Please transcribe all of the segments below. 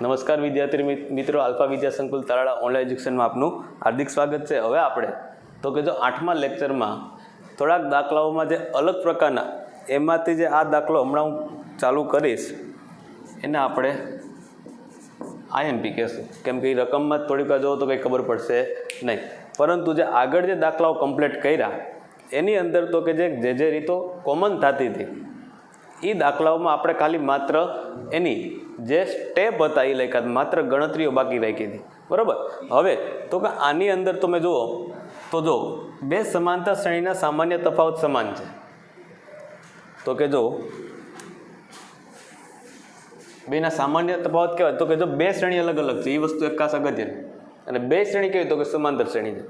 નમસ્કાર વિદ્યાર્થી મિત્રો, આલ્ફા વિદ્યા સંકુલ તાલાળા ઓનલાઈન એજ્યુકેશનમાં આપનું હાર્દિક સ્વાગત છે। હવે આપણે તો કે જો 8મા લેક્ચરમાં થોડાક દાખલાઓમાં જે અલગ પ્રકારના એમાંથી જે આ દાખલો હમણાં હું ચાલુ કરીશ એને આપણે આઈએમપી કહેશું, કેમ કે એ રકમમાં જ થોડીક વાર જોવો તો કંઈ ખબર પડશે નહીં, પરંતુ જે આગળ જે દાખલાઓ કમ્પ્લીટ કર્યા એની અંદર તો કે જે રીતો કોમન થતી હતી એ દાખલાઓમાં આપણે ખાલી માત્ર એની જે સ્ટેપ હતા એ લખ્યા, માત્ર ગણતરીઓ બાકી રાખી હતી, બરાબર। હવે તો કે આની અંદર તમે જુઓ તો જો બે સમાંતર શ્રેણીના સામાન્ય તફાવત સમાન છે, તો કે જો બેના સામાન્ય તફાવત કહેવાય તો કે જો બે શ્રેણી અલગ અલગ છે એ વસ્તુ એક ખાસ અગત્યની, અને બે શ્રેણી કેવી તો કે સમાંતર શ્રેણી છે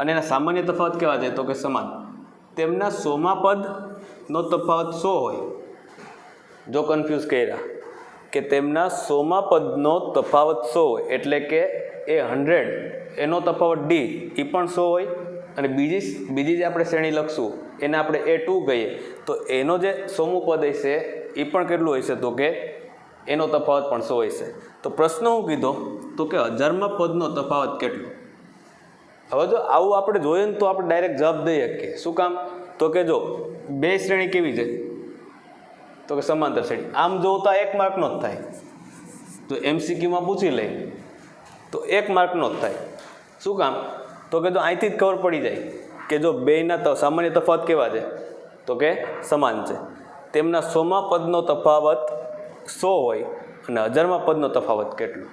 અને એના સામાન્ય તફાવત કેવા છે તો કે સમાન, તેમના 100મા પદનો તફાવત 100 હોય। જો કન્ફ્યુઝ કર્યા કે તેમના 100મા પદનો તફાવત 100 હોય એટલે કે એ 100 એનો તફાવત ડી એ પણ 100 હોય, અને બીજી જે આપણે શ્રેણી લખશું એને આપણે A2 કહીએ તો એનો જે 100મું પદ હશે એ પણ કેટલું હશે તો કે એનો તફાવત પણ 100 હશે। તો પ્રશ્ન હું કીધો તો કે 1000મા પદનો તફાવત કેટલો। હવે જો આવું આપણે જોઈએ ને તો આપણે ડાયરેક્ટ જવાબ દઈ શકીએ, શું કામ તો કે જો બે શ્રેણી કેવી છે તો કે સમાંતર શ્રેણી, આમ જોતા 1 માર્કનો જ થાય, તો MCQમાં પૂછી લઈ તો 1 માર્કનો જ થાય, શું કામ તો કે જો અહીંથી જ ખબર પડી જાય કે જો બેના સામાન્ય તફાવત કેવા છે તો કે સમાન છે, તેમના 100મા પદનો તફાવત 100 હોય અને 1000મા પદનો તફાવત કેટલો,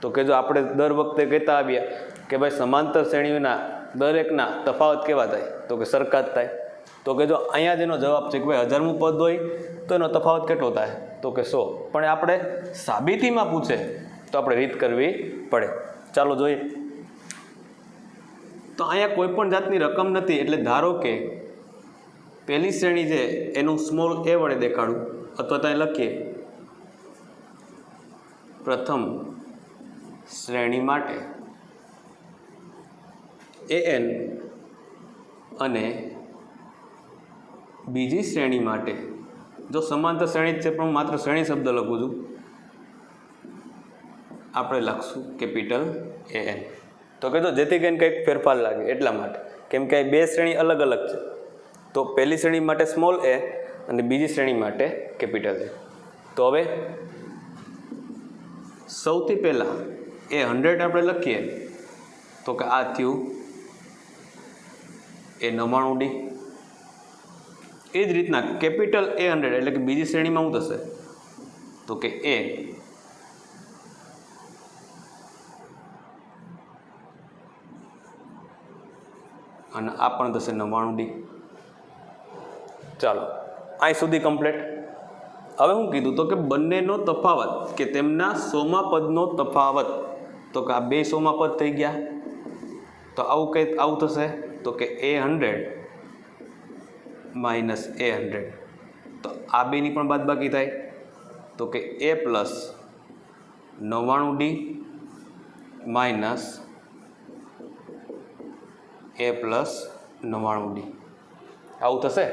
તો કે જો આપણે દર વખતે કહેતા આવ્યા કે ભાઈ સમાંતર શ્રેણીઓના દરેકના તફાવત કેવા થાય તો કે સરખા જ થાય, તો કે જો અહીંયા જેનો જવાબ છે કે ભાઈ 1000મું પદ હોય તો એનો તફાવત કેટલો થાય તો કે 100, પણ આપણે સાબિતીમાં પૂછે તો આપણે રીત કરવી પડે। ચાલો જોઈએ, તો અહીંયા કોઈ પણ જાતની રકમ નથી, એટલે ધારો કે પહેલી શ્રેણી છે એનું સ્મોલ a વડે દેખાડું, અથવા ત્યાં લખીએ પ્રથમ શ્રેણી માટે an અને બીજી શ્રેણી માટે જો સમાંતર શ્રેણી જ છે પણ હું માત્ર શ્રેણી શબ્દ લખું છું, આપણે લખશું કેપિટલ AN, તો કે જો જેથી કરીને કંઈક ફેરફાર લાગે એટલા માટે, કેમ કે બે શ્રેણી અલગ અલગ છે, તો પહેલી શ્રેણી માટે સ્મોલ a અને બીજી શ્રેણી માટે કેપિટલ A। તો હવે સૌથી પહેલાં એ 100 આપણે લખીએ તો કે આ થયું એ 99D, એ જ રીતના કેપિટલ A100 એટલે કે બીજી શ્રેણીમાં શું થશે તો કે A અને આ પણ થશે 99D। ચાલો અહીં સુધી કમ્પ્લીટ। હવે હું કીધું તો કે બંનેનો તફાવત કે તેમના 100મા પદનો તફાવત, તો કે આ બે 100મા પદ થઈ ગયા, તો આવું થશે તો કે A100 માઇનસ A100, તો આ બેની પણ બાદબાકી થાય તો કે A plus 99D minus A plus 99D, આવું થશે।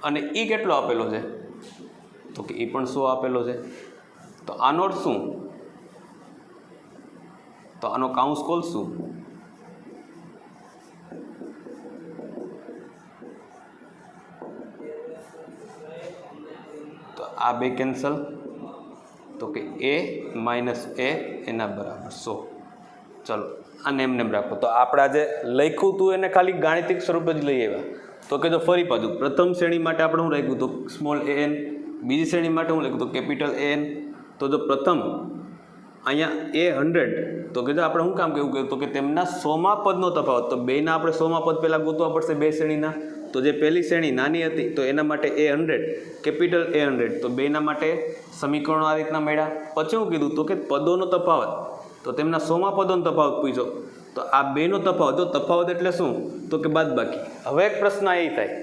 અને એ કેટલો આપેલો છે તો કે એ પણ 100 આપેલો છે, તો આનો અર્થ શું, તો આનો કાઉન્સ ખોલશું તો આ બે કેન્સલ, તો કે A માઇનસ A એના બરાબર 100। ચલો આને એમને રાખો, તો આપણા જે લખ્યું હતું એને ખાલી ગાણિતિક સ્વરૂપ જ લઈ આવ્યા, તો કે જો ફરી પાછું પ્રથમ શ્રેણી માટે આપણે શું રાખ્યું હતું સ્મોલ an, બીજી શ્રેણી માટે હું લખ્યું હતું કેપિટલ AN, તો જો પ્રથમ અહીંયા A100 તો કે જો આપણે શું કામ કેવું કહ્યું તો કે તેમના 100મા પદનો તફાવત, તો બેના આપણે 100મા પદ પહેલાં ગોતવા પડશે બે શ્રેણીના, તો જે પહેલી શ્રેણી નાની હતી તો એના માટે A100 કેપિટલ A100, તો બેના માટે સમીકરણો આ રીતના મળ્યા। પછી હું કીધું તો કે પદોનો તફાવત, તો તેમના 100મા પદોનો તફાવત પૂછ્યો, તો આ બેનો તફાવત, તો તફાવત એટલે શું તો કે બાદબાકી। હવે એક પ્રશ્ન એ થાય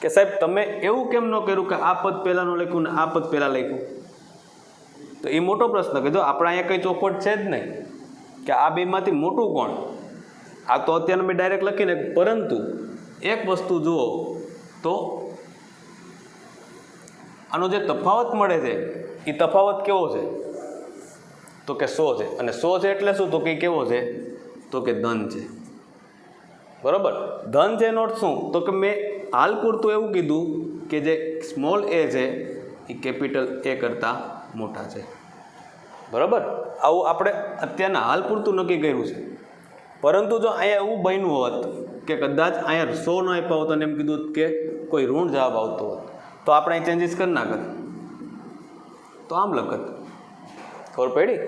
કે સાહેબ તમે એવું કેમ ન કર્યું કે આ પદ પહેલાંનું લખ્યું ને આ પદ પહેલાં લખ્યું, તો એ મોટો પ્રશ્ન કે જો આપણે અહીંયા કંઈ ચોખવટ છે જ નહીં કે આ બેમાંથી મોટું કોણ, આ તો અત્યારે મેં ડાયરેક્ટ લખીને, પરંતુ એક વસ્તુ જુઓ તો આનો જે તફાવત મળે છે એ તફાવત કેવો છે તો કે 100 છે, અને 100 છે એટલે શું? તો કે કેવો છે? તો કે ધન છે, બરાબર. ધન છે એનો અર્થ શું? તો કે મેં હાલ પૂરતું એવું કીધું કે જે સ્મોલ એ છે એ કેપિટલ એ કરતાં મોટા છે, બરાબર. આવું આપણે અત્યારના હાલ પૂરતું નક્કી કર્યું છે. પરંતુ જો અહીંયા એવું બન્યું હોત કે કદાચ અહીંયા 100 ન આપ્યા હોત અને એમ કીધું કે કોઈ ઋણ જવાબ આવતો હોત, તો આપણે અહીં ચેન્જીસ કરી નાખત, તો આમ લખત. ખબર પડી?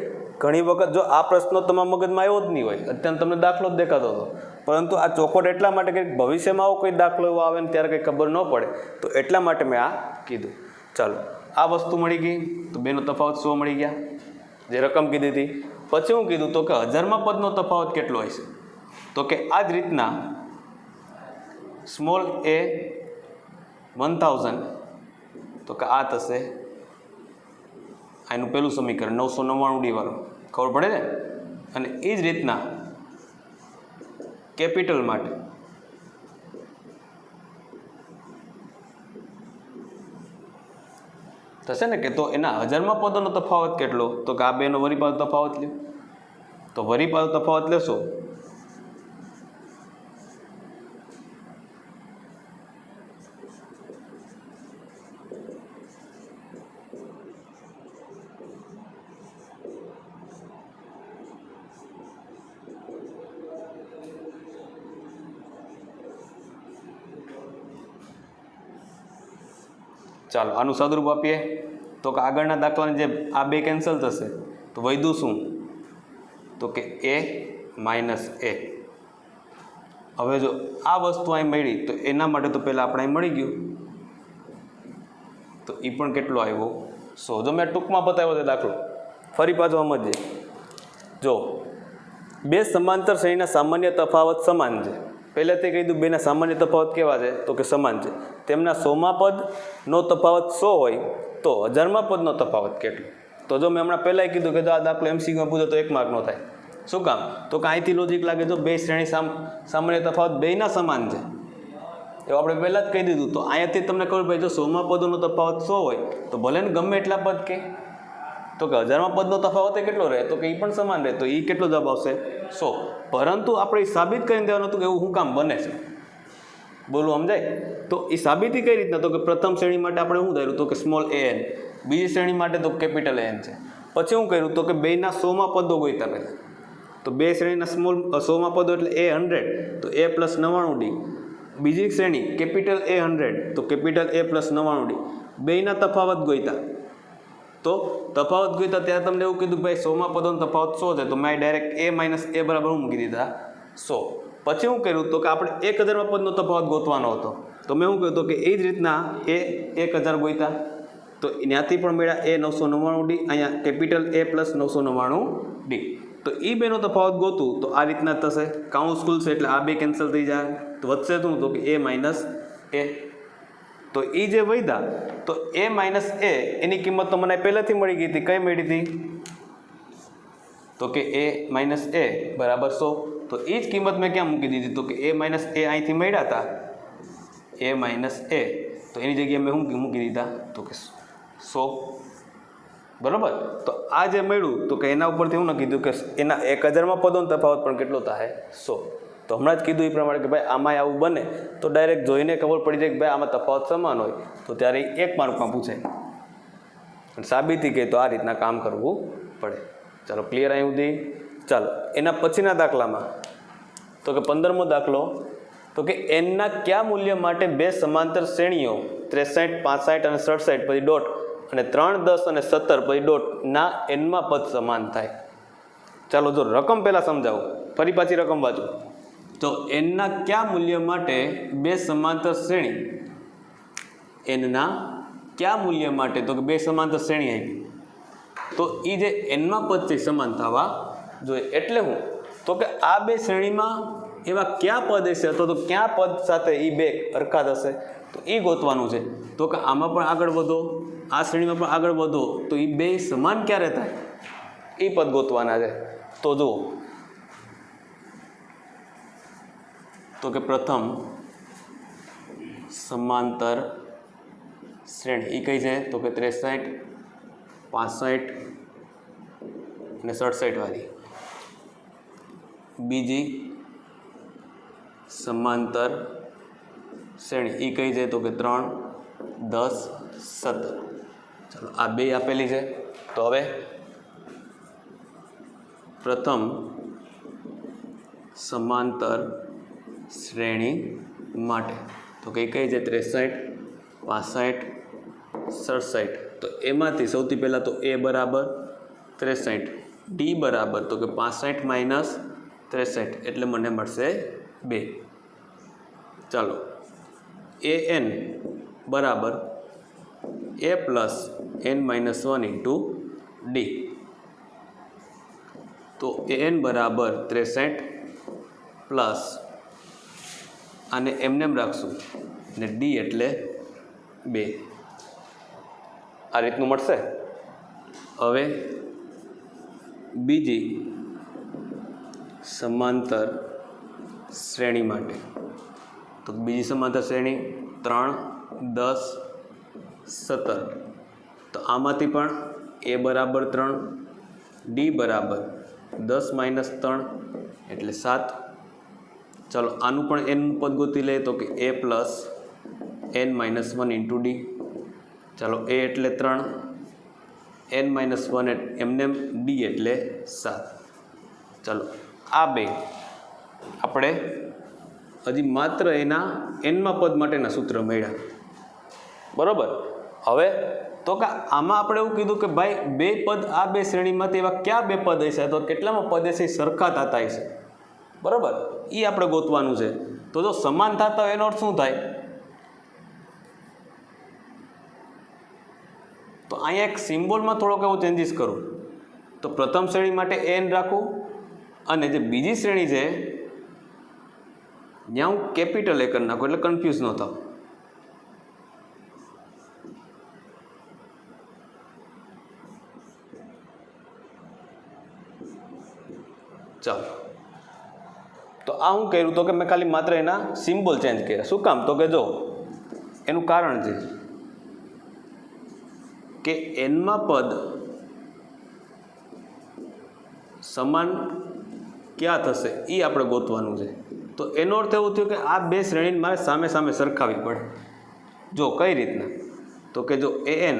ઘણી વખત જો આ પ્રશ્નો તમારા મગજમાં આવ્યો જ નહીં હોય, અત્યારે તમને દાખલો જ દેખાતો હતો, પરંતુ આ ચોખવટ એટલા માટે કે ભવિષ્યમાં આવો કોઈ દાખલો એવો આવે ને ત્યારે કંઈ ખબર ન પડે, તો એટલા માટે મેં આ કીધું. ચાલો, આ વસ્તુ મળી ગઈ, તો બેનો તફાવત 100 મળી ગયા, જે રકમ કીધી હતી. પછી હું કીધું તો કે હજારમાં પદનો તફાવત કેટલો હશે? તો કે આ જ રીતના સ્મોલ એ 1000, તો કે આ થશે આનું પહેલું સમીકરણ 999D વાળું. ખબર પડે ને? અને એ જ રીતના કેપિટલ માટે થશે ને કે તો એના હજારમાં પદોનો તફાવત કેટલો? તો કે આ બેનો વરી પાછો તફાવત લ્યો, તો વરી પાછો તફાવત લેશો ચાલો આનું સાદુરૂપ આપીએ તો કે આગળના દાખલાની જે આ બે કેન્સલ થશે તો વધ્યું શું? તો કે a માઇનસ a. હવે જો આ વસ્તુ અહીં મળી તો એના માટે તો પહેલાં આપણે અહીં મળી ગયું, તો એ પણ કેટલો આવ્યો? 100. જો મેં ટૂંકમાં બતાવ્યો છે દાખલો, ફરી પાછો સમજીએ. જો બે સમાંતર શ્રેણીના સામાન્ય તફાવત સમાન છે. પહેલાંથી કહી દઉં બેના સામાન્ય તફાવત કેવા છે? તો કે સમાન છે. તેમના 100માં પદનો તફાવત 100 હોય તો 1000માં પદનો તફાવત કેટલો? તો જો મેં હમણાં પહેલાંય કીધું કે જો આ દાખલો MCQમાં પૂછે તો 1 માર્કનો થાય. શું કામ? તો કે અહીંથી લોજિક લાગે જો બે શ્રેણી સામાન્ય તફાવત બેયના સમાન છે, એવું આપણે પહેલાં જ કહી દીધું. તો અહીંયાથી તમને ખબર પડી જો 100માં પદોનો તફાવત 100 હોય તો ભલે ને ગમે એટલા પદ કે, તો કે 1000માં પદનો તફાવત એ કેટલો રહે? તો કે એ પણ સમાન રહે, તો એ કેટલો જવાબ આવશે? 100. પરંતુ આપણે એ સાબિત કરીને દેવાનું હતું કે એવું શું કામ બને છે, બોલું સમજાય? તો એ સાબિતી કઈ રીતના? તો કે પ્રથમ શ્રેણી માટે આપણે શું ધાર્યું? તો કે સ્મોલ an. બીજી શ્રેણી માટે તો કેપિટલ N છે. પછી શું કર્યું? તો કે બેના 100માં પદો ગોઈતા પહેલાં. તો બે શ્રેણીના સ્મોલ 100માં પદો એટલે a 100, તો a + 99D. બીજી શ્રેણી કેપિટલ A 100, તો કેપિટલ A + 99D. બેયના તફાવત ગોઈતા. તો તફાવત ગોઈતા ત્યારે તમને એવું કીધું ભાઈ 100માં પદોનો તફાવત 100 છે, તો મેં ડાયરેક્ટ a - a બરાબર મૂકી દીધા 100. પછી શું કર્યું? તો કે આપણે 1000માં પદનો તફાવત ગોતવાનો હતો, તો મેં શું કહ્યું? તો કે એ જ રીતના એ 1000 ગોઈતા, તો ત્યાંથી પણ મળ્યા a 999D, અહીંયા કેપિટલ A + 999D. તો એ બેનો તફાવત ગોતું તો આ રીતના થશે. કાઉન્સ ખુલશે એટલે આ બે કેન્સલ થઈ જાય, તો વધશે શું? તો કે a - a. તો એ જે વધ્યા તો a - a એની કિંમત તો મને પહેલાંથી મળી ગઈ હતી. કઈ મળી હતી? તો કે a - a બરાબર 100. તો એ જ કિંમત મેં ક્યાં મૂકી દીધી? તો કે a - a અહીંથી મળ્યા હતા, a - a, તો એની જગ્યાએ મેં શું મૂકી દીધા? તો કે 100. બરાબર. તો આ જે મળ્યું તો કે એના ઉપરથી હું નક્કી કીધું કે એના 1000માં પદોનો તફાવત પણ કેટલો થાય? 100. તો હમણાં જ કીધું એ પ્રમાણે કે ભાઈ આમાંય આવું બને તો ડાયરેક્ટ જોઈને ખબર પડી જાય કે ભાઈ આમાં તફાવત સમાન હોય તો ત્યારે 1 માર્કમાં પૂછાય. સાબિતી કહે તો આ રીતના કામ કરવું પડે. ચાલો ક્લિયર અહીં સુધી? ચાલો એના પછીના દાખલામાં તો કે 15મો દાખલો, તો કે એનના કયા મૂલ્ય માટે બે સમાંતર શ્રેણીઓ 63, 65 અને 67 પછી ડોટ અને 3, 10 અને 17 પછી ડોટ ના એનમાં પદ સમાન થાય. ચાલો જો રકમ પહેલાં સમજાવું, ફરી પાછી રકમ વાંચો. તો એનના કયા મૂલ્ય માટે બે સમાંતર શ્રેણી, એનના કયા મૂલ્ય માટે? તો કે બે સમાંતર શ્રેણી આવી, તો એ જે એનમાં પદ છે સમાન થવા જોઈએ. એટલે હું તો કે આ બે શ્રેણીમાં એવા કયા પદ હશે અથવા તો કયા પદ સાથે એ બે હરખા થશે તો એ ગોતવાનું છે. તો કે આમાં પણ આગળ વધો, આ શ્રેણીમાં પણ આગળ વધો, તો એ બે સમાન ક્યારે થાય એ પદ ગોતવાના છે. તો જુઓ, તો કે પ્રથમ સમાંતર શ્રેણી એ કઈ છે? તો કે 63, 65 અને 67 વાળી, બીજી સમાંતર શ્રેણી એ કઈ છે તો કે 3, 10, 17. ચાલો આ બે આપેલી છે. તો હવે પ્રથમ સમાંતર શ્રેણી માટે તો કઈ છે 63, 65, 67. તો એમાંથી સૌથી પહેલાં તો એ બરાબર 63, ડી બરાબર તો કે 65 માઇનસ 63 એટલે મને મળશે 2. ચાલો એ એન બરાબર a plus n minus 1 into d. તો એ એન બરાબર 63 પ્લસ આને એમને એમ રાખશું ને ડી એટલે 2. આ રીતનું મળશે. હવે બીજી સમાંતર શ્રેણી માટે તો બીજી સમાંતર શ્રેણી 3, 10, 17. તો આમાંથી પણ એ બરાબર 3, ડી બરાબર 10 માઇનસ 3 એટલે 7. ચાલો આનું પણ એન પદ ગોતી લે તો કે a plus n minus 1 into d. ચાલો એ એટલે 3, એન માઇનસ 1 એમને ડી એટલે 7. ચાલો આ બે આપણે હજી માત્ર એના એનમાં પદ માટેના સૂત્ર મળ્યા, બરાબર. હવે તો કે આમાં આપણે એવું કીધું કે ભાઈ બે પદ આ બે શ્રેણીમાંથી એવા કયા બે પદ હશે તો કેટલામાં પદ હશે સરખા થતા હશે, બરાબર. એ આપણે ગોતવાનું છે. તો જો સમાન થતા હોય એનો અર્થ શું થાય? તો અહીંયા એક સિમ્બોલમાં થોડોક એવો ચેન્જીસ કરું. તો પ્રથમ શ્રેણી માટે એન રાખું અને જે બીજી શ્રેણી છે ત્યાં હું કેપિટલ એ કરી નાખું એટલે કન્ફ્યુઝ ન થાવ. ચાલો તો આ હું કર્યું તો કે મેં ખાલી માત્ર એના સિમ્બોલ ચેન્જ કર્યા. શું કામ? તો કે જો એનું કારણ છે કે એનમાં પદ સમાન ક્યાં થશે એ આપણે ગોતવાનું છે. તો એનો અર્થ એવું થયો કે આ બે શ્રેણીને મારે સામે સામે સરખાવવી પડે. જો કઈ રીતના? તો કે જો એ એન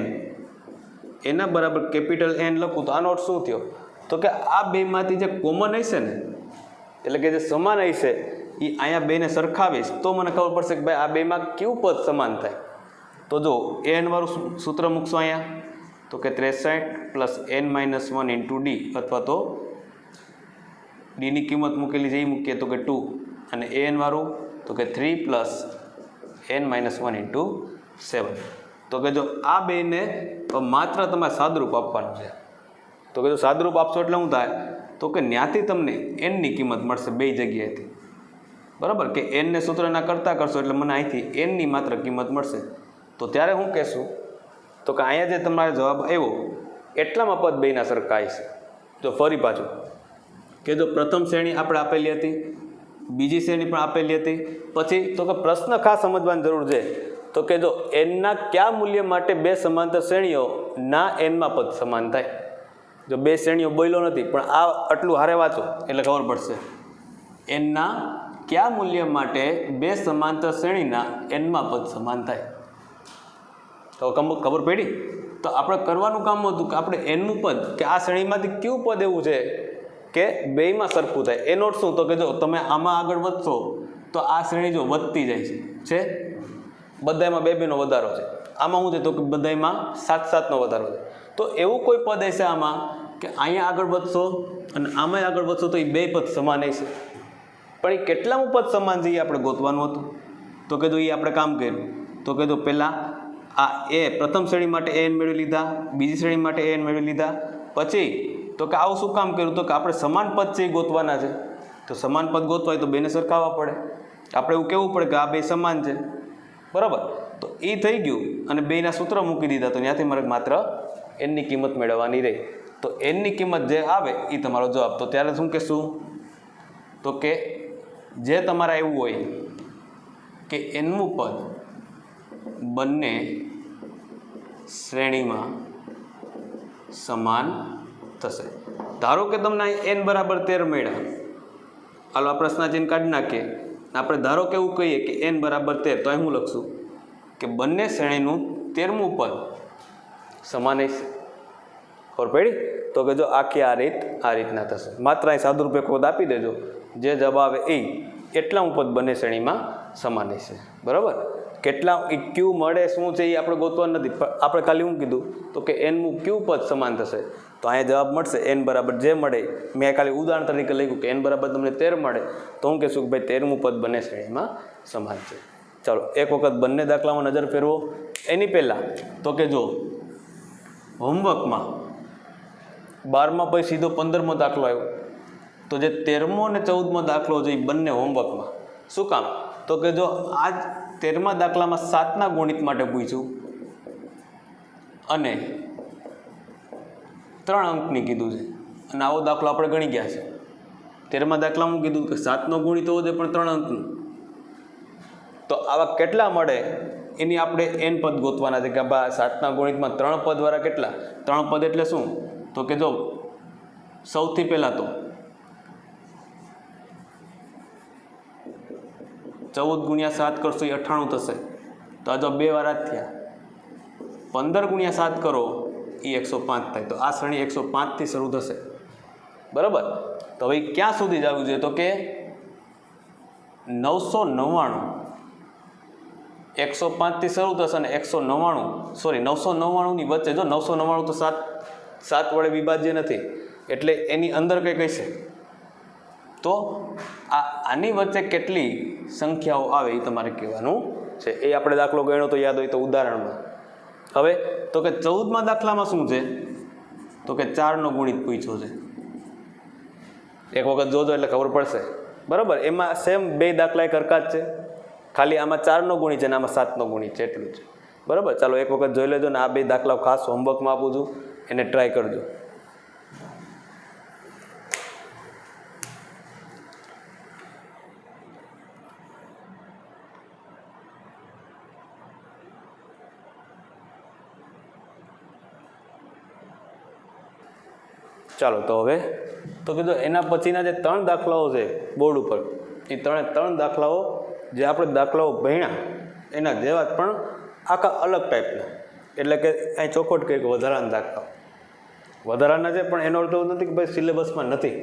એના બરાબર કેપિટલ એન લખું તો આનો અર્થ શું થયો? તો કે આ બેમાંથી જે કોમન હશે ને એટલે કે જે સમાન હશે એ અહીંયા બેને સરખાવીશ તો મને ખબર પડશે કે ભાઈ આ બેમાં કયું પદ સમાન થાય. તો જો એન વાળું સૂત્ર મૂકશો અહીંયા તો કે 63 plus n minus 1 into d અથવા તો ડીની કિંમત મૂકેલી છે એ મૂકીએ તો કે 2 અને એન વાળું તો કે 3 પ્લસ એન માઇનસ 1 ઇન્ટુ 7. તો કે જો આ બેને માત્ર તમારે સાદરૂપ આપવાનું છે. તો કે જો સાદરૂપ આપશો એટલે શું થાય? તો કે ત્યાંથી તમને એનની કિંમત મળશે બે જગ્યાએથી, બરાબર. કે એનને સૂત્રના કરતાં કરશો એટલે મને અહીંથી એનની માત્ર કિંમત મળશે. તો ત્યારે હું કહેશું તો કે અહીંયા જે તમારો જવાબ આવ્યો એટલામાં પદ બેના સરખા છે. જો ફરી પાછું કે જો પ્રથમ શ્રેણી આપણે આપેલી હતી, બીજી શ્રેણી પણ આપેલી હતી, પછી તો કે પ્રશ્ન ખાસ સમજવાની જરૂર છે. તો કે જો એનના કયા મૂલ્ય માટે બે સમાંતર શ્રેણીઓ ના એનમાં પદ સમાન થાય. જો બે શ્રેણીઓ બોલ્યો નથી પણ આ આટલું હારે વાંચો એટલે ખબર પડશે. એનના કયા મૂલ્ય માટે બે સમાંતર શ્રેણીના એનમાં પદ સમાન થાય. તો ખબર પડી? તો આપણે કરવાનું કામ હતું કે આપણે એનનું પદ કે આ શ્રેણીમાંથી કયું પદ એવું છે કે બેયમાં સરખું થાય. એનો અર્થ શું? તો કે જો તમે આમાં આગળ વધશો તો આ શ્રેણી જો વધતી જાય છે બધામાં બે બેનો વધારો છે. આમાં શું છે? તો કે બધામાં 7-7નો વધારો છે. તો એવું કોઈ પદ હશે આમાં કે અહીંયા આગળ વધશો અને આમાં આગળ વધશો તો એ બે પદ સમાન હશે. પણ એ કેટલામું પદ સમાન છે એ આપણે ગોતવાનું હતું. તો કે જો એ આપણે કામ કર્યું તો કે જો પહેલાં આ એ પ્રથમ શ્રેણી માટે એન મેળવી લીધા, બીજી શ્રેણી માટે એન મેળવી લીધા. પછી તો કે આવું શું કામ કર્યું? તો કે આપણે સમાન પદ છે એ ગોતવાના છે. તો સમાન પદ ગોતવા હોય તો બેને સરખાવવા પડે. આપણે એવું કહેવું પડે કે આ બે સમાન છે, બરાબર. તો એ થઈ ગયું અને બેના સૂત્ર મૂકી દીધા. તો ત્યાંથી મારે માત્ર એનની કિંમત મેળવવાની રહી. તો એનની કિંમત જે આવે એ તમારો જવાબ. તો ત્યારે શું કહેશું? તો કે જે તમારે એવું હોય કે એનનું પદ બંને શ્રેણીમાં સમાન થશે. ધારો કે તમને n બરાબર 13 મળ્યા, હાલો આ પ્રશ્નાચિહ્ન કાઢી નાખીએ. આપણે ધારો કે એવું કહીએ કે n બરાબર 13, તો અહીં હું લખશું કે બંને શ્રેણીનું 13મું પદ સમાન હશે. ખબર પડી? તો કે જો આખી આ રીતના થશે. માત્ર અહીં સાદુરૂપે પદ આપી દેજો, જે જવાબ આવે એ એટલાનું પદ બંને શ્રેણીમાં સમાન હશે. બરાબર? કેટલા ક્યુ મળે શું છે એ આપણે ગોતવાનું નથી, પણ આપણે ખાલી શું કીધું તો કે એનનું ક્યુ પદ સમાન થશે. તો અહીંયા જવાબ મળશે n બરાબર જે મળે. મેં ખાલી ઉદાહરણ તરીકે લખ્યું કે n બરાબર તમને 13 મળે, તો હું કહેશું કે ભાઈ 13મું પદ બંને શ્રેણીમાં સમાન છે. ચાલો એક વખત બંને દાખલામાં નજર ફેરવો. એની પહેલાં તો કે જો હોમવર્કમાં 12માં પછી સીધો 15મો દાખલો આવ્યો, તો જે 13મો અને 14મો દાખલો છે એ બંને હોમવર્કમાં. શું કામ? તો કે જો આજ 13મા દાખલામાં 7ના ગુણિત માટે પૂછ્યું અને 3 અંકની કીધું છે, અને આવો દાખલો આપણે ગણી ગયા છે. 13મા દાખલામાં કીધું કે 7નો ગુણિત હોવો જોઈએ પણ 3 અંકનું. તો આવા કેટલા મળે એની આપણે n પદ ગોતવાના છે કે ભાઈ 7ના ગુણિતમાં 3 પદવાળા કેટલા? 3 પદ એટલે શું? તો કે જો સૌથી પહેલાં તો 14 ગુણ્યા 7 કરશો એ 98 થશે, તો આ જો 2 વાર જ થયા. 15 ગુણ્યા 7 કરો એ 105 થાય, તો આ શ્રેણી 105થી શરૂ થશે. બરાબર? તો હવે ક્યાં સુધી જવું જોઈએ? તો કે 999. 105થી શરૂ થશે અને 999ની વચ્ચે. જો 999 તો 7 વડે વિભાજ્ય નથી, એટલે એની અંદર કંઈક હશે. તો આની વચ્ચે કેટલી સંખ્યાઓ આવે એ તમારે કહેવાનું છે. એ આપણે દાખલો ગણ્યો તો યાદ હોય તો ઉદાહરણમાં. હવે તો કે 14મા દાખલામાં શું છે? તો કે 4નો ગુણિત પૂછ્યો છે. એક વખત જોજો એટલે ખબર પડશે. બરાબર? એમાં સેમ 2 દાખલા એક હરખા જ છે, ખાલી આમાં 4નો ગુણિત છે અને આમાં 7નો ગુણિત છે, એટલું છે. બરાબર? ચાલો એક વખત જોઈ લેજો ને આ 2 દાખલાઓ ખાસ હોમવર્કમાં આપું છું, એને ટ્રાય કરજો. ચાલો તો હવે તો કીધું એના પછીના જે 3 દાખલાઓ છે બોર્ડ ઉપર, એ 3 દાખલાઓ જે આપણે દાખલાઓ ભણ્યા એના જેવા જ પણ આખા અલગ ટાઈપના. એટલે કે અહીં ચોખવટ કહે કે વધારાના દાખલાઓ વધારાના છે, પણ એનો અર્થ એવું નથી કે ભાઈ સિલેબસમાં નથી.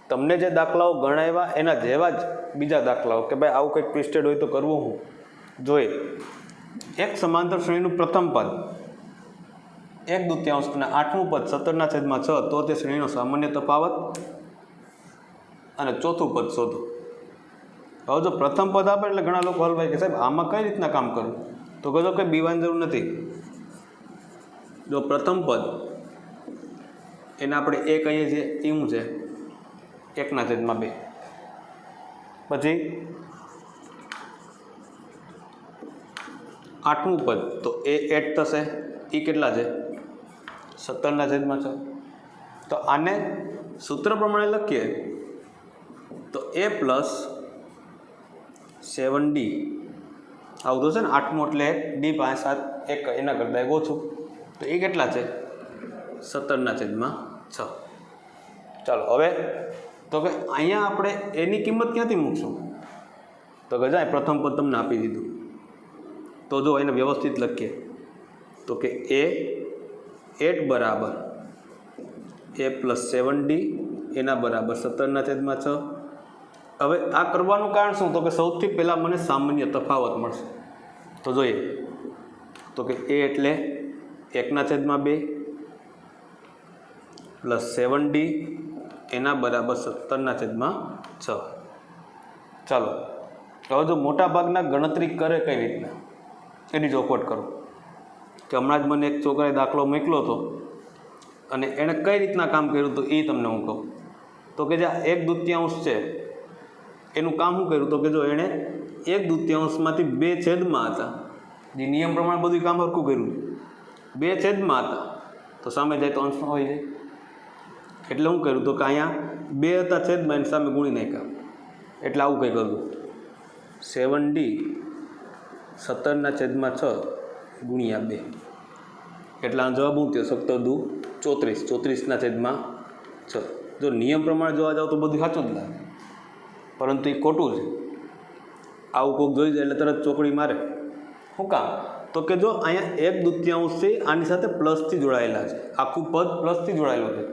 તમને જે દાખલાઓ ગણાવ્યા એના જેવા જ બીજા દાખલાઓ કે ભાઈ આવું કંઈક ટ્વિસ્ટેડ હોય તો કરવું હું જોઈએ. એક સમાંતર શ્રેણીનું પ્રથમ પદ 1/2 અને 8મું પદ 17/6, તો તે શ્રેણીનો સામાન્ય તફાવત અને ચોથું પદ શોધો. હવે જો પ્રથમ પદ આપે એટલે ઘણા લોકો હલવાય કે સાહેબ આમાં કઈ રીતના કામ કરવું? તો કહેજો કે બીવાની જરૂર નથી. જો પ્રથમ પદ એને આપણે એ કહીએ છીએ, એ શું છે? 1/2. પછી 8મું પદ તો એ 8 થશે, એ કેટલા છે? 17/6. તો આને સૂત્ર પ્રમાણે લખીએ તો a + 7d આવું થશે ને. 8મું એટલે d પાસે 7 1 એના કરતાં 1 ઓછું, તો એ કેટલા છે? 17/6. ચાલો હવે તો કે અહીંયા આપણે એની કિંમત ક્યાંથી મૂકશું? તો કે જાય પ્રથમ પદ તમને આપી દીધું, તો જો એને વ્યવસ્થિત લખીએ તો કે a 8 બરાબર a + 7d એના બરાબર 17/6. હવે આ કરવાનું કારણ શું? તો કે સૌથી પહેલાં મને સામાન્ય તફાવત મળશે. તો જોઈએ તો કે a એટલે 1/2 + 7d એના બરાબર 17/6. ચાલો હવે જો મોટા ભાગના ગણતરી કરે કઈ રીતના એની ચોખવટ કરો. કે હમણાં જ મને એક છોકરાએ દાખલો મોકલ્યો હતો અને એણે કઈ રીતના કામ કર્યું હતું એ તમને હું કહું. તો કે જે 1/2 છે એનું કામ શું કર્યું? તો કે જો એણે 1/2માંથી 2 હતા, જે નિયમ પ્રમાણે બધું કામ હરખું કર્યું. 2 હતા તો સામે જાય તો અંશમાં હોય જાય. એટલે શું કર્યું? તો કે અહીંયા 2 હતા છેદમાં, એની સામે ગુણી નાખ્યા. એટલે આવું કંઈ કરવું 7d 17/6 × 2. એટલે આ જવાબ શું થયો? 17×2 = 34. 34/6 ચલો, જો નિયમ પ્રમાણે જોવા જાવ તો બધું સાચું જ લાગે, પરંતુ એ ખોટું છે. આવું કોઈક જોઈ જાય એટલે તરત ચોકડી મારે. શું કામ? તો કે જો અહીંયા 1/2 આની સાથે પ્લસથી જોડાયેલા છે, આખું પદ પ્લસથી જોડાયેલું છે,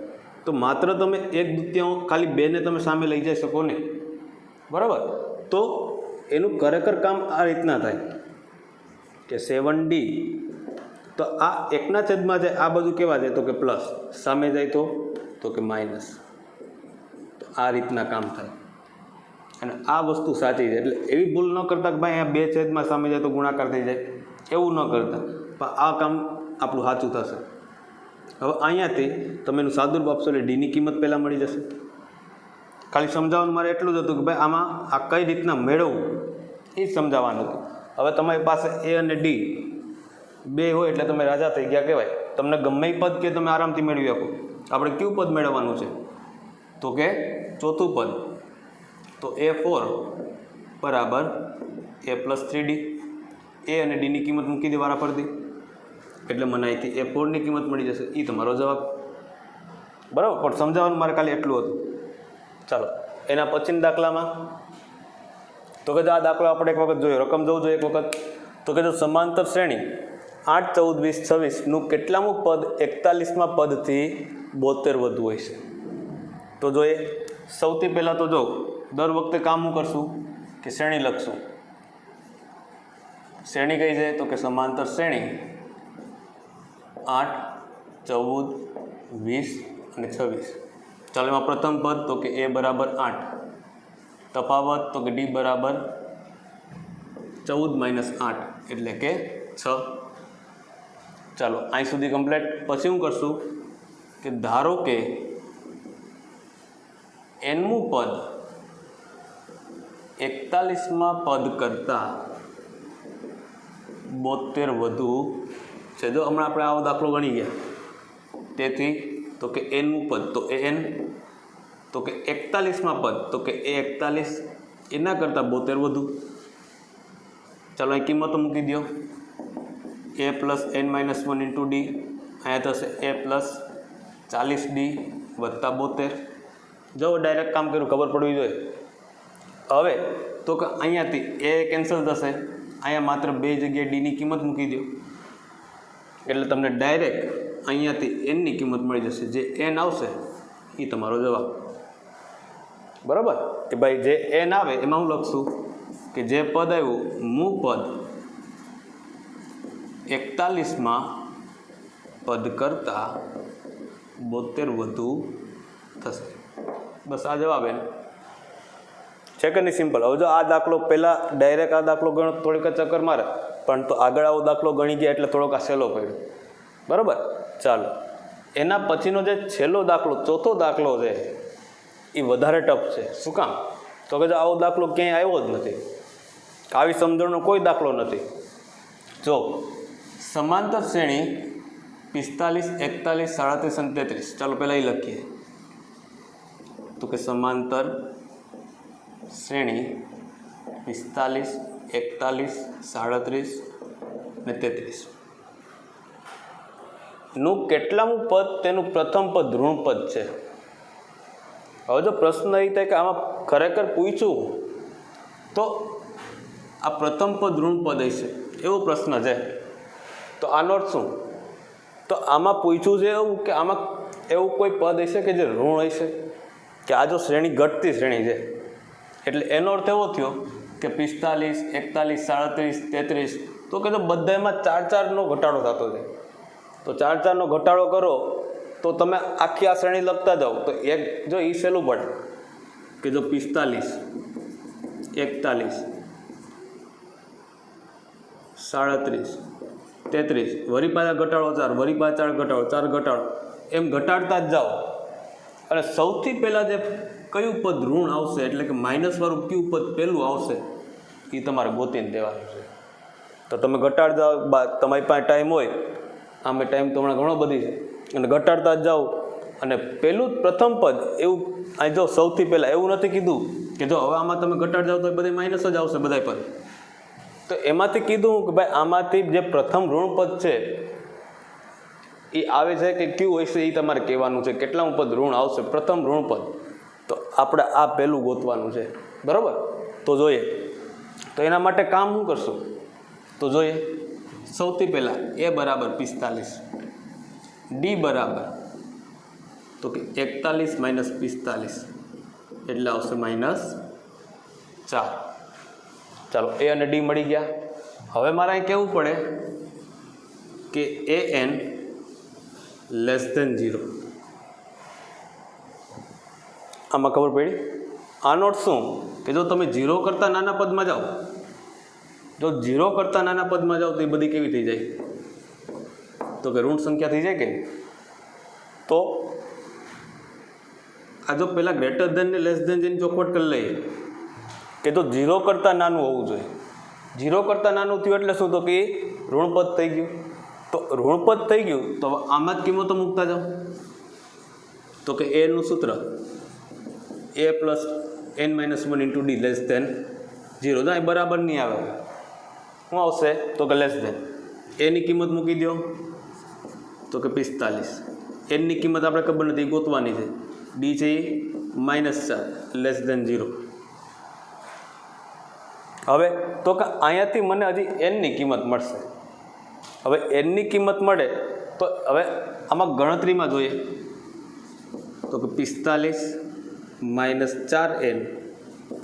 તો માત્ર તમે 1/2 ખાલી 2ને તમે સામે લઈ જઈ શકો ને, બરાબર? તો એનું ખરેખર કામ આ રીતના થાય કે 7D, તો આ 1/છેદમાં છે, આ બધું કેવા જાય તો કે પ્લસ, સામે જાય તો કે માઇનસ. તો આ રીતના કામ થાય અને આ વસ્તુ સાચી છે. એટલે એવી ભૂલ ન કરતા કે ભાઈ અહીંયા 2/છેદમાં સામે જાય તો ગુણાકાર થઈ જાય, એવું ન કરતા, પણ આ કામ આપણું સાચું થશે. હવે અહીંયાથી તમે એનું સાદુરૂપ આપશો એટલે ડીની કિંમત પહેલાં મળી જશે. ખાલી સમજાવવાનું મારે એટલું જ હતું કે ભાઈ આમાં આ કઈ રીતના મેળવવું એ જ સમજાવવાનું હતું. હવે તમારી પાસે એ અને ડી બે હોય એટલે તમે રાજા થઈ ગયા કહેવાય. તમને ગમે પદ કે તમે આરામથી મેળવી શકો. આપણે કયું પદ મેળવવાનું છે તો કે ચોથું પદ. તો A4 બરાબર A+3D. એ અને ડીની કિંમત મૂકી દે વારા ફરતી, એટલે મને અહીંથી A4ની કિંમત મળી જશે. એ તમારો જવાબ, બરાબર? પણ સમજાવવાનું મારે ખાલી એટલું હતું. ચાલો એના પછીના દાખલામાં તો કે આ દાખલો આપણે એક વખત જોયો, રકમ જોવું જોઈએ એક વખત. તો કે જો સમાંતર શ્રેણી 8, 14, 20, 26નું કેટલામું પદ 41માં પદથી 72 વધુ હોય છે? તો જો એ સૌથી પહેલાં તો જો દર વખતે કામ શું કરશું કે શ્રેણી લખશું. શ્રેણી કઈ છે તો કે સમાંતર શ્રેણી 8, 14, 20 અને 26. ચાલો એમાં પ્રથમ પદ તો કે A બરાબર 8, તફાવત તો કે D બરાબર 14 - 8 એટલે કે 6. ચાલો અહીં સુધી કમ્પ્લીટ. પછી શું કરશું કે ધારો કે nમું પદ 41માં પદ કરતાં 72 વધુ છે. જો હમણાં આપણે આવો દાખલો ગણી ગયા, તેથી તો કે nમું પદ તો an, તો કે 41માં પદ તો કે A41 એના કરતાં 72 વધુ. ચાલો અહીં કિંમતો મૂકી દો. A + n - 1 × D, અહીંયા થશે A + 40D + 72. જો ડાયરેક્ટ કામ કર્યું, ખબર પડવી જોઈએ. હવે તો કે અહીંયાથી A કેન્સલ થશે, અહીંયા માત્ર 2 જગ્યાએ ડીની કિંમત મૂકી દો એટલે તમને ડાયરેક્ટ અહીંયાથી એનની કિંમત મળી જશે. જે એન આવશે એ તમારો જવાબ, બરાબર? કે ભાઈ જે એન આવે એમાં હું લખશું કે જે પદ આવ્યું મું પદ 41માં પદ કરતાં 72 વધુ થશે. બસ આ જવાબ એને છે કે નહીં? સિમ્પલ. હવે જો આ દાખલો પહેલાં ડાયરેક્ટ આ દાખલો ગણો થોડીક ચક્કર મારે, પણ તો આગળ આવો દાખલો ગણી ગયા એટલે થોડોક આ સહેલો પડ્યો, બરાબર? ચાલો એના પછીનો જે છેલ્લો દાખલો, ચોથો દાખલો છે એ વધારે ટફ છે. શું કામ? તો કે જો આવો દાખલો ક્યાંય આવ્યો જ નથી, આવી સમજણનો કોઈ દાખલો નથી. જો સમાંતર શ્રેણી 45, 41, 37 અને 33. ચાલો પહેલાં એ લખીએ. તો કે સમાંતર શ્રેણી 45, 41, 37 અને 33 નું કેટલામું પદ તેનું પ્રથમ પદ ઋણ પદ છે? હવે જો પ્રશ્ન એ થાય કે આમાં ખરેખર પૂછ્યું તો આ પ્રથમ પદ ઋણ પદ હશે એવો પ્રશ્ન છે, તો આનો અર્થ શું? તો આમાં પૂછ્યું છે એવું કે આમાં એવું કોઈ પદ હશે કે જે ઋણ હશે, કે આ જો શ્રેણી ઘટતી શ્રેણી છે એટલે એનો અર્થ એવો થયો કે 45, 41, 37, 33 તો કે જો બધામાં 4-4નો ઘટાડો થતો છે. તો 4-4નો ઘટાડો કરો તો તમે આખી આ શ્રેણી લખતા જાઓ તો એક જો એ સહેલું પડે કે જો 45, 41, 37, 33 વળી પાછા ઘટાડો 4, વળી પાછા 4 ઘટાડો, 4 ઘટાડો, એમ ઘટાડતા જ જાઓ અને સૌથી પહેલાં જે કયું પદ ઋણ આવશે એટલે કે માઇનસવાળું કયું પદ પહેલું આવશે એ તમારે ગોતીને દેવાનું છે. તો તમે ઘટાડતા તમારી પાસે ટાઈમ હોય, આમે ટાઈમ તો હમણાં ઘણો બધી છે, અને ઘટાડતા જ જાઓ અને પહેલું જ પ્રથમ પદ એવું અહીં જો સૌથી પહેલાં એવું નથી કીધું કે જો હવે આમાં તમે ઘટાડ જાઓ તો બધા માઇનસ જ આવશે બધા પદ. તો એમાંથી કીધું કે ભાઈ આમાંથી જે પ્રથમ ઋણ પદ છે એ આવે છે કે ક્યુ હોય છે એ તમારે કહેવાનું છે. કેટલામું પદ ઋણ આવશે, પ્રથમ ઋણ પદ. તો આપણે આ પહેલું ગોતવાનું છે, બરાબર. તો જોઈએ તો એના માટે કામ શું કરશું તો જોઈએ. સૌથી પહેલાં એ બરાબર 45, ડી બરાબર તો કે 41 માઇનસ 45 એટલે આવશે -4. ચાલો એ અને ડી મળી ગયા. હવે મારે અહીં કહેવું પડે કે એ એન લેસ ધેન 0. આમાં ખબર પડી. આનો અર્થ શું કે જો તમે 0 કરતાં નાના પદમાં જાઓ, જો 0 કરતાં નાના પદમાં જાઓ તો એ બધી કેવી થઈ જાય તો કે ઋણ સંખ્યા થઈ જાય કે નહીં. તો આ જો પહેલાં ગ્રેટર ધેન ને લેસ ધેન જેની ચોખવટ કરી લઈએ કે તો 0 કરતાં નાનું હોવું જોઈએ. 0 કરતાં નાનું થયું એટલે શું તો કે ઋણપદ થઈ ગયું. તો ઋણપદ થઈ ગયું તો આમાં જ કિંમતો મૂકતા જાઓ. તો કે એનું સૂત્ર a plus n-1 into d less than 0. તો અહીં બરાબર નહીં આવે. શું આવશે તો કે લેસ ધેન. એની કિંમત મૂકી દો તો કે 45. એનની કિંમત આપણે ખબર નથી, ગોતવાની છે. ડી છે એ -4 લેસ ધેન 0. હવે તો કે અહીંયાથી મને હજી એનની કિંમત મળશે. હવે એનની કિંમત મળે તો હવે આમાં ગણતરીમાં જોઈએ તો કે 45 -4n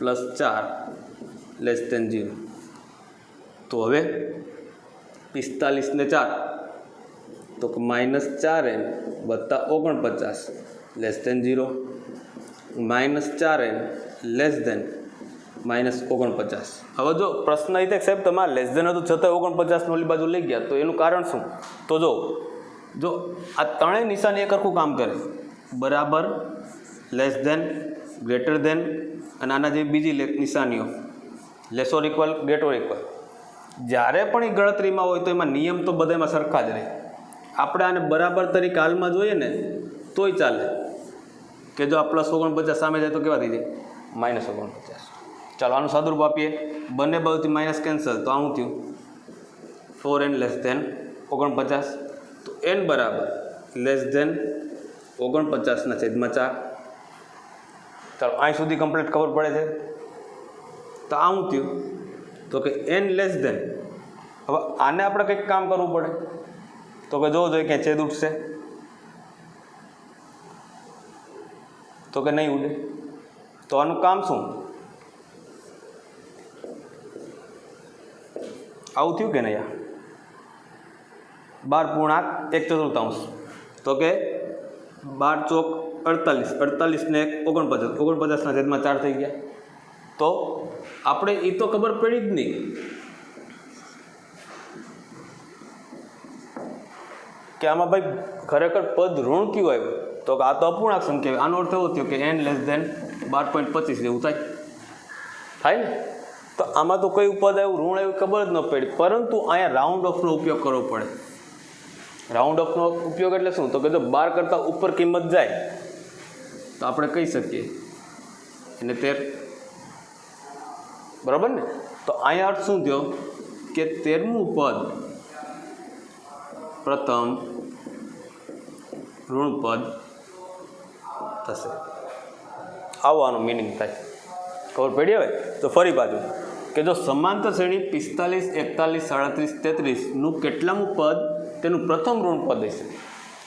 + 4 લેસ ધેન 0. તો હવે 45 ને 4 તો કે -4n + 49 less than 0. -4n less than -49. હવે જો પ્રશ્ન એ સાહેબ તમારે લેસ ધેન હતું છતાં 49 ઓલી બાજુ લઈ ગયા તો એનું કારણ શું તો જો આ ત્રણેય નિશાની એક સરખું કામ કરે, બરાબર, લેસ ધેન, ગ્રેટર ધેન અને આના જેવી બીજી નિશાનીઓ less or equal, greater or equal. જ્યારે પણ એ ગણતરીમાં હોય તો એમાં નિયમ તો બધામાં સરખા જ રહે. આપણે આને બરાબર તરીકે હાલમાં જોઈએ ને તોય ચાલે કે જો આ +49 સામે જાય તો કેવા થઈ જાય -49. ચાલો આનું સાદુરૂપ આપીએ. બંને બાજુથી માઇનસ કેન્સલ તો આવું થયું 4n લેસ ધેન 49. તો n બરાબર લેસ ધેન 49/4. ચાલો અહીં સુધી કમ્પ્લીટ ખબર પડે છે. તો આવું થયું તો કે n લેસ ધેન. હવે આને આપણે કંઈક કામ કરવું પડે તો કે જોવો જોઈએ ક્યાં છેદ ઉઠશે તો કે નહીં ઉડે. તો આનું કામ શું આવું થયું કે નહીં? 12.1/4 તો કે 12 ચોક 48, 48 ને 49, 49/4 થઈ ગયા. તો આપણે એ તો ખબર પડી જ નહીં કે આમાં ભાઈ ખરેખર પદ ઋણ કયું આવ્યું તો કે આ તો અપૂર્ણાંક સંખ્યા. આનો અર્થ એવો થયો કે n લેસ ધેન 12.25 જેવું થાય ને. તો આમાં તો કયું પદ આવ્યું ઋણ આવ્યું ખબર જ ન પડી. પરંતુ અહીંયા રાઉન્ડ ઓફનો ઉપયોગ કરવો પડે. રાઉન્ડ ઓફનો ઉપયોગ એટલે શું તો કે જો 12 કરતાં ઉપર કિંમત જાય તો આપણે કહી શકીએ એને 13, બરાબર ને. તો અહીંયા અર્થ શું થયો કે 13મું પદ પ્રથમ ઋણ પદ થશે. આવો આનો મિનિંગ થાય. ખબર પડી? હવે તો ફરી પાછું કે જો સમાંતર શ્રેણી 45, 41, 37, 33નું કેટલામું પદ તેનું પ્રથમ ઋણ પદ હશે.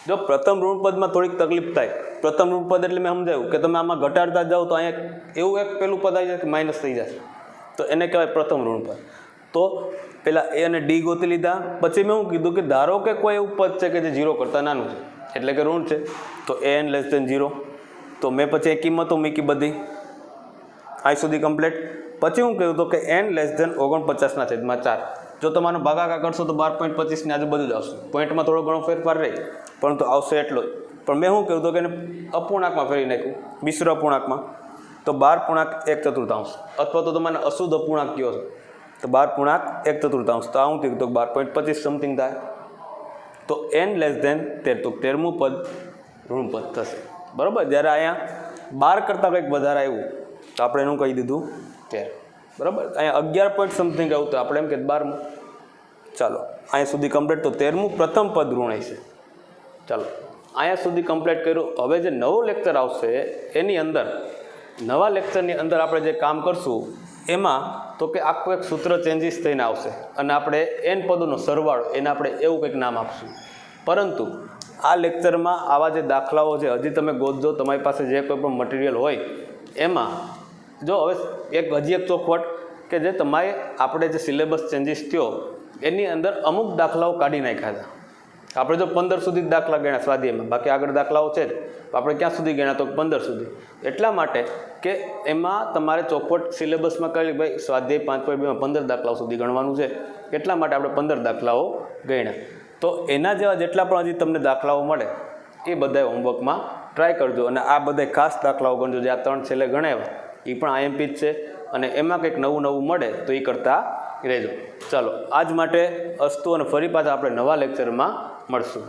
જો પ્રથમ ઋણ પદમાં થોડીક તકલીફ થાય. પ્રથમ ઋણ પદ એટલે મેં સમજાવ્યું કે તમે આમાં ઘટાડતા જાઓ તો અહીંયા એવું એક પેલું પદ આવી જાય કે માઇનસ થઈ જશે તો એને કહેવાય પ્રથમ ઋણ પદ. તો પહેલાં એ અને ડી ગોતી લીધા. પછી મેં શું કીધું કે ધારો કે કોઈ એવું પદ છે કે જે 0 કરતાં નાનું છે એટલે કે ઋણ છે તો n લેસ ધેન 0. તો મેં પછી એ કિંમતો મૂકી બધી અહીં સુધી કમ્પ્લીટ. પછી હું કહ્યું તો કે n લેસ ધેન 49/4. જો તમારો ભાગાકાર કરશો તો 12.25 ની આજુબાજુ જ આવશે. પોઈન્ટમાં થોડો ઘણો ફેરફાર રહે પરંતુ આવશે એટલો જ. પણ મેં શું કહ્યું તો કે એને અપૂર્ણાંકમાં ફેરવી નાખ્યું, મિશ્ર અપૂર્ણાંકમાં. તો 12.1/4 અથવા તો તમારે અશુદ્ધ અપૂર્ણાંક કયો છે તો 12.1/4. તો આવું થયું તો 12.25 સમથિંગ થાય. તો n લેસ ધેન 13 તો 13મું પદ ઋણ પદ થશે, બરાબર. જ્યારે અહીંયા 12 કરતાં કંઈક વધારે આવ્યું તો આપણે એનું કહી દીધું 13, બરાબર. અહીંયા 11 પોઈન્ટ સમથિંગ આવ્યું તો આપણે એમ કે 12મું. ચાલો અહીંયા સુધી કમ્પ્લીટ. તો 13મું પ્રથમ પદ ઋણ હશે. ચાલો અહીંયા સુધી કમ્પ્લીટ કર્યું. હવે જે નવું લેક્ચર આવશે એની અંદર નવા લેક્ચરની અંદર આપણે જે કામ કરશું એમાં તો કે આખું એક સૂત્ર ચેન્જીસ થઈને આવશે અને આપણે એન પદોનો સરવાળો એને આપણે એવું કંઈક નામ આપશું. પરંતુ આ લેક્ચરમાં આવા જે દાખલાઓ છે હજી તમે ગોતજો, તમારી પાસે જે કોઈ પણ મટીરિયલ હોય એમાં જો હવે હજી એક ચોખવટ કે જે તમારે આપણે જે સિલેબસ ચેન્જીસ થયો એની અંદર અમુક દાખલાઓ કાઢી નાખ્યા હતા. આપણે જો 15 સુધી જ દાખલા ગણ્યા સ્વાધ્યાયમાં, બાકી આગળ દાખલાઓ છે જ, આપણે ક્યાં સુધી ગણ્યા તો 15 સુધી. એટલા માટે કે એમાં તમારે ચોખવટ સિલેબસમાં કરી ભાઈ સ્વાધ્યાય 5.2માં 15 દાખલાઓ સુધી ગણવાનું છે, એટલા માટે આપણે 15 દાખલાઓ ગણ્યા. તો એના જેવા જેટલા પણ હજી તમને દાખલાઓ મળે એ બધા હોમવર્કમાં ટ્રાય કરજો. અને આ બધા ખાસ દાખલાઓ ગણજો, જે આ 3 છેલ્લે ગણાવ્યા એ પણ આઈએમપી જ છે અને એમાં કંઈક નવું મળે તો એ કરતા રહેજો. ચાલો આજ માટે અસ્તુ અને ફરી પાછા આપણે નવા લેક્ચરમાં મળશું.